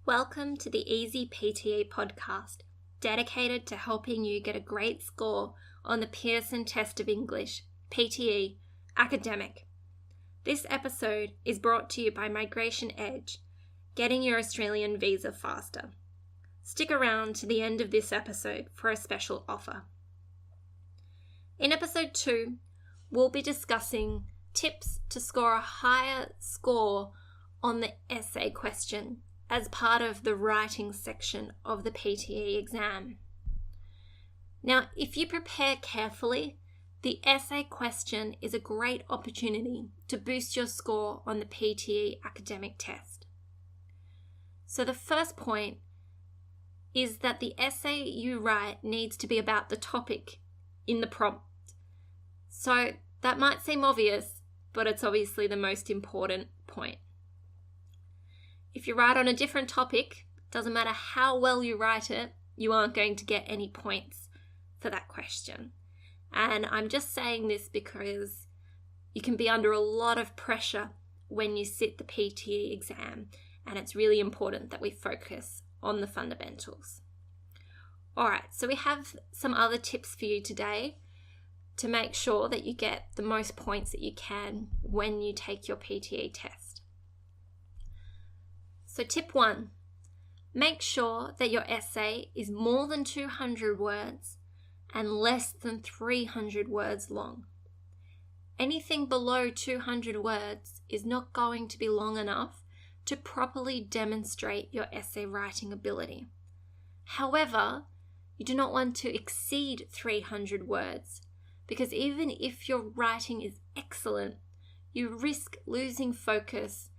Welcome to the EasyPTE podcast, dedicated to helping you get a great score on the Pearson test of English, PTE, academic. This episode is brought to you by Migration Edge, getting your Australian visa faster. Stick around to the end of this episode for a special offer. In episode 2, we'll be discussing tips to score a higher score on the essay question as part of the writing section of the PTE exam. Now, if you prepare carefully, the essay question is a great opportunity to boost your score on the PTE academic test. So the first point is that the essay you write needs to be about the topic in the prompt. So that might seem obvious, but it's obviously the most important point. If you write on a different topic, doesn't matter how well you write it, you aren't going to get any points for that question. And I'm just saying this because you can be under a lot of pressure when you sit the PTE exam, and it's really important that we focus on the fundamentals. All right, so we have some other tips for you today to make sure that you get the most points that you can when you take your PTE test. So tip 1, make sure that your essay is more than 200 words and less than 300 words long. Anything below 200 words is not going to be long enough to properly demonstrate your essay writing ability. However, you do not want to exceed 300 words because even if your writing is excellent, you risk losing focus,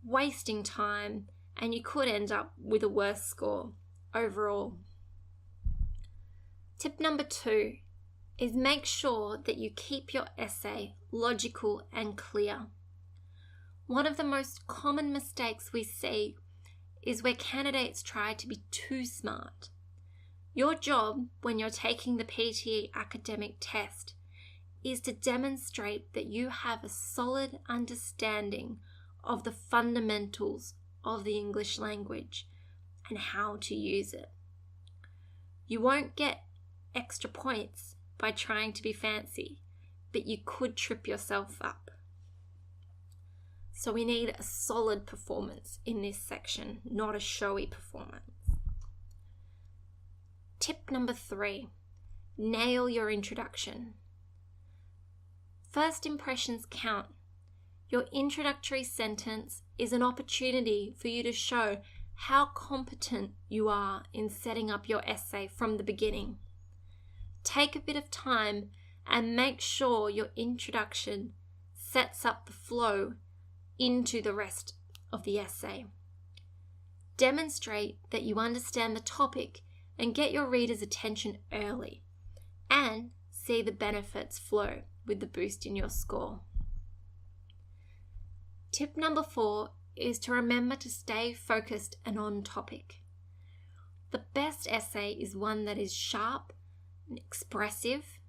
wasting time, and you could end up with a worse score overall. Tip number 2 is make sure that you keep your essay logical and clear. One of the most common mistakes we see is where candidates try to be too smart. Your job when you're taking the PTE academic test is to demonstrate that you have a solid understanding of the fundamentals of the English language and how to use it. You won't get extra points by trying to be fancy, but you could trip yourself up. So we need a solid performance in this section, not a showy performance. Tip number 3, nail your introduction. First impressions count. Your introductory sentence is an opportunity for you to show how competent you are in setting up your essay from the beginning. Take a bit of time and make sure your introduction sets up the flow into the rest of the essay. Demonstrate that you understand the topic and get your reader's attention early, and see the benefits flow with the boost in your score. Tip number 4 is to remember to stay focused and on topic. The best essay is one that is sharp and expressive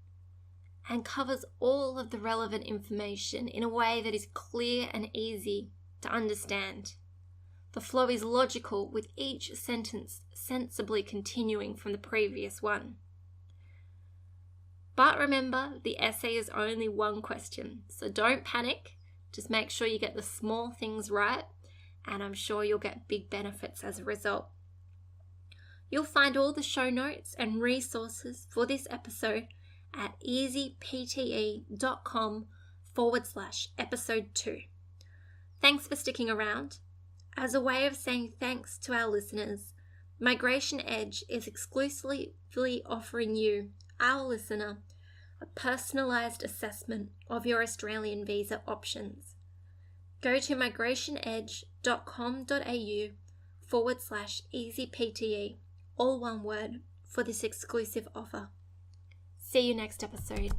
and covers all of the relevant information in a way that is clear and easy to understand. The flow is logical, with each sentence sensibly continuing from the previous one. But remember, the essay is only one question, so don't panic. Just make sure you get the small things right, and I'm sure you'll get big benefits as a result. You'll find all the show notes and resources for this episode at easypte.com/episode 2. Thanks for sticking around. As a way of saying thanks to our listeners, Migration Edge is exclusively offering you, our listener, a personalised assessment of your Australian visa options. Go to migrationedge.com.au/EasyPTE, all one word, for this exclusive offer. See you next episode.